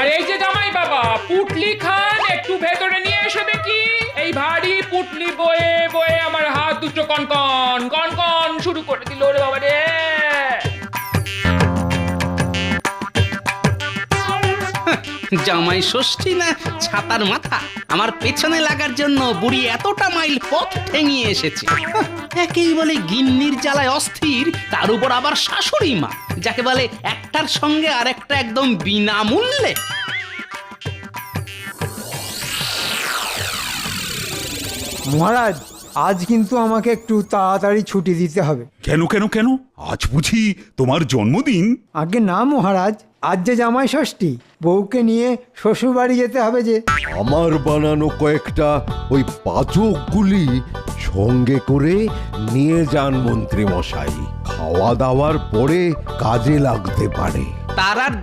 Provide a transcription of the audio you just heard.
আর এই যে জামাই বাবা, পুটলি খান একটু ভেতরে নিয়ে এসো দেখি। এই ভারী পুটলি বয়ে বয়ে আমার হাত দুটো কনকন কনকন শুরু করে দিল রে বাবা রে। জামাই ষষ্ঠী না ছাতার মাথা, আমার পেছনে লাগার জন্য বুড়ি এতটা মাইল পথ ঠেঙিয়ে এসেছে। একেই বলে গিন্নির জ্বালায় অস্থির, তার উপর আবার শাশুড়ি মা, যাকে বলে একটার সঙ্গে আরেকটা একদম বিনামূল্যে। মহারাজ, আজ কিন্তু আমাকে একটু তাড়াতাড়ি ছুটি দিতে হবে। কেন কেন কেন? আজ বুঝি তোমার জন্মদিন? আগে না মহারাজ, আজ যে জামাই ষষ্ঠী, বউকে নিয়ে শ্বশুর বাড়ি যেতে হবে যে। আমার বানানো কয়েকটা ওই পাচকগুলি সঙ্গে করে নিয়ে যান মন্ত্রী মশাই, খাওয়া দাওয়ার পরে কাজে লাগতে পারে। তার আর